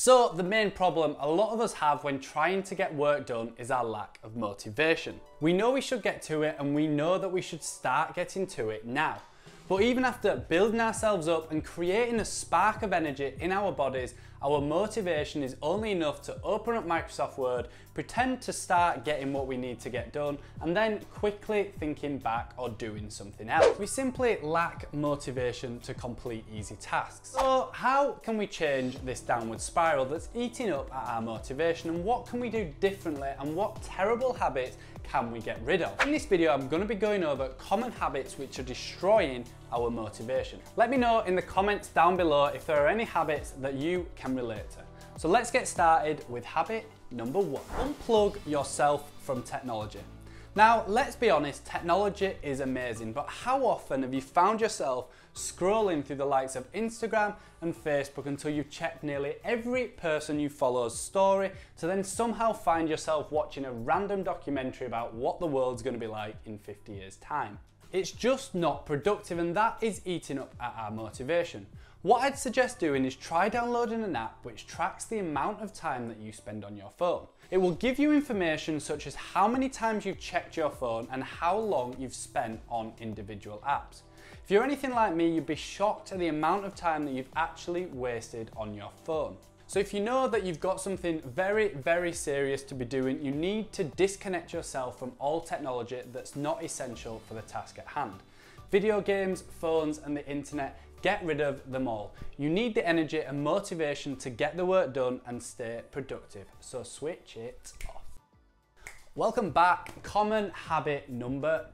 So the main problem a lot of us have when trying to get work done is our lack of motivation. We know we should get to it and we know that we should start getting to it now. But even after building ourselves up and creating a spark of energy in our bodies, our motivation is only enough to open up Microsoft Word, pretend to start getting what we need to get done, and then quickly thinking back or doing something else. We simply lack motivation to complete easy tasks. So how can we change this downward spiral that's eating up at our motivation, and what can we do differently, and what terrible habits can we get rid of? In this video, I'm going to be going over common habits which are destroying our motivation. Let me know in the comments down below if there are any habits that you can relate to. So let's get started with habit number 1. Unplug yourself from technology. Now, let's be honest, technology is amazing, but how often have you found yourself scrolling through the likes of Instagram and Facebook until you've checked nearly every person you follow's story to then somehow find yourself watching a random documentary about what the world's going to be like in 50 years' time? It's just not productive, and that is eating up at our motivation. What I'd suggest doing is try downloading an app which tracks the amount of time that you spend on your phone. It will give you information such as how many times you've checked your phone and how long you've spent on individual apps. If you're anything like me, you'd be shocked at the amount of time that you've actually wasted on your phone. So if you know that you've got something very, very serious to be doing, you need to disconnect yourself from all technology that's not essential for the task at hand. Video games, phones, and the internet, get rid of them all. You need the energy and motivation to get the work done and stay productive, so switch it off. Welcome back. Common habit number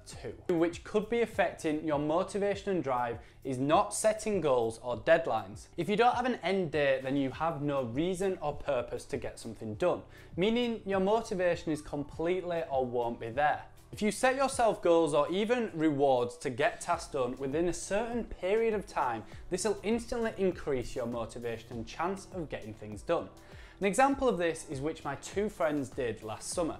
2, which could be affecting your motivation and drive, is not setting goals or deadlines. If you don't have an end date, then you have no reason or purpose to get something done, meaning your motivation is completely or won't be there. If you set yourself goals or even rewards to get tasks done within a certain period of time, this will instantly increase your motivation and chance of getting things done. An example of this is which my 2 friends did last summer.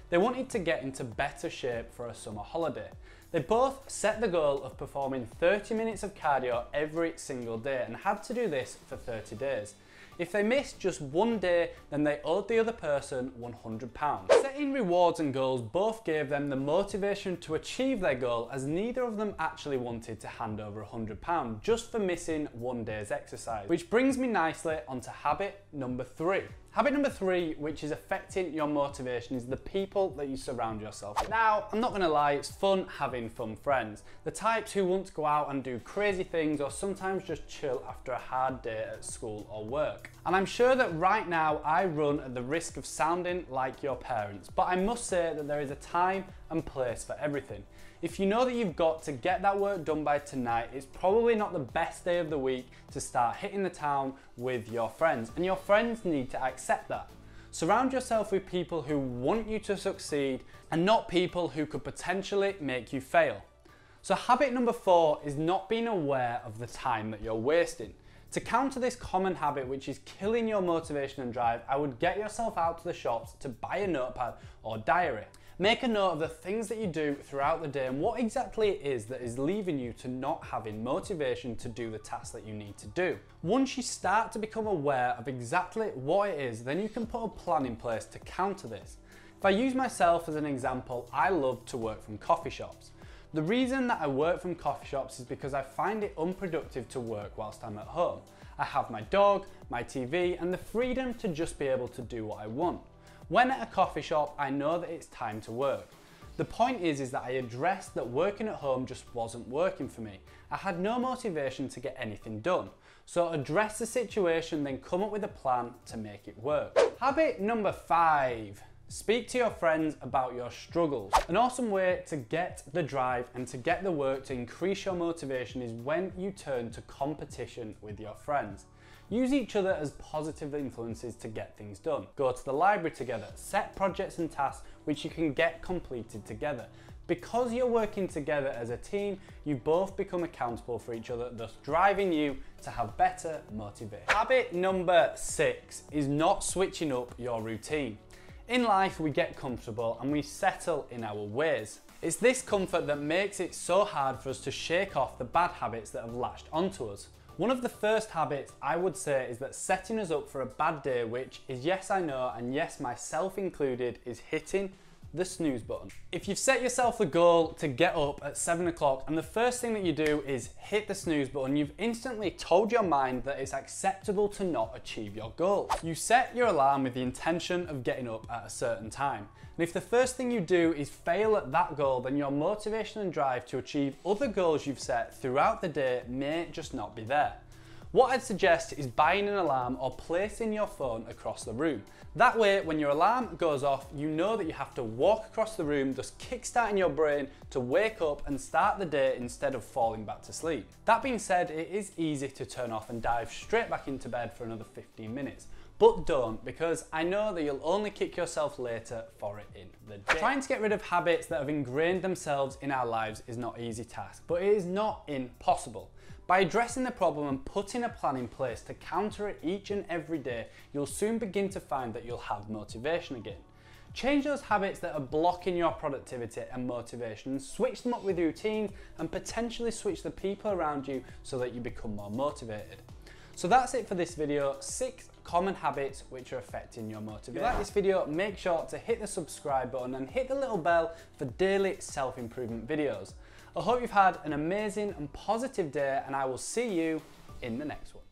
They wanted to get into better shape for a summer holiday. They both set the goal of performing 30 minutes of cardio every single day and had to do this for 30 days. If they missed just one day, then they owed the other person £100. Setting rewards and goals both gave them the motivation to achieve their goal, as neither of them actually wanted to hand over £100 just for missing one day's exercise. Which brings me nicely onto habit number 3. Habit number 3, which is affecting your motivation, is the people that you surround yourself with. Now, I'm not going to lie, it's fun having fun friends. The types who want to go out and do crazy things or sometimes just chill after a hard day at school or work. And I'm sure that right now I run at the risk of sounding like your parents, but I must say that there is a time and place for everything. If you know that you've got to get that work done by tonight, it's probably not the best day of the week to start hitting the town with your friends, and your friends need to accept that. Surround yourself with people who want you to succeed and not people who could potentially make you fail. So habit number 4 is not being aware of the time that you're wasting. To counter this common habit which is killing your motivation and drive, I would get yourself out to the shops to buy a notepad or diary. Make a note of the things that you do throughout the day and what exactly it is that is leaving you to not having motivation to do the tasks that you need to do. Once you start to become aware of exactly what it is, then you can put a plan in place to counter this. If I use myself as an example, I love to work from coffee shops. The reason that I work from coffee shops is because I find it unproductive to work whilst I'm at home. I have my dog, my TV, and the freedom to just be able to do what I want. When at a coffee shop, I know that it's time to work. The point is that I addressed that working at home just wasn't working for me. I had no motivation to get anything done. So address the situation, then come up with a plan to make it work. Habit number 5. Speak to your friends about your struggles. An awesome way to get the drive and to get the work to increase your motivation is when you turn to competition with your friends. Use each other as positive influences to get things done. Go to the library together, set projects and tasks which you can get completed together. Because you're working together as a team, you both become accountable for each other, thus driving you to have better motivation. Habit number 6 is not switching up your routine. In life, we get comfortable and we settle in our ways. It's this comfort that makes it so hard for us to shake off the bad habits that have latched onto us. One of the first habits I would say is that setting us up for a bad day, which is, yes I know, and yes myself included, is hitting the snooze button. If you've set yourself the goal to get up at 7 o'clock and the first thing that you do is hit the snooze button, you've instantly told your mind that it's acceptable to not achieve your goal. You set your alarm with the intention of getting up at a certain time. And if the first thing you do is fail at that goal, then your motivation and drive to achieve other goals you've set throughout the day may just not be there. What I'd suggest is buying an alarm or placing your phone across the room. That way, when your alarm goes off, you know that you have to walk across the room, thus kickstarting your brain to wake up and start the day instead of falling back to sleep. That being said, it is easy to turn off and dive straight back into bed for another 15 minutes. But don't, because I know that you'll only kick yourself later for it in the day. Trying to get rid of habits that have ingrained themselves in our lives is not an easy task, but it is not impossible. By addressing the problem and putting a plan in place to counter it each and every day, you'll soon begin to find that you'll have motivation again. Change those habits that are blocking your productivity and motivation, and switch them up with routines, and potentially switch the people around you so that you become more motivated. So that's it for this video, 6 common habits which are affecting your motivation. If you like this video, make sure to hit the subscribe button and hit the little bell for daily self-improvement videos. I hope you've had an amazing and positive day, and I will see you in the next one.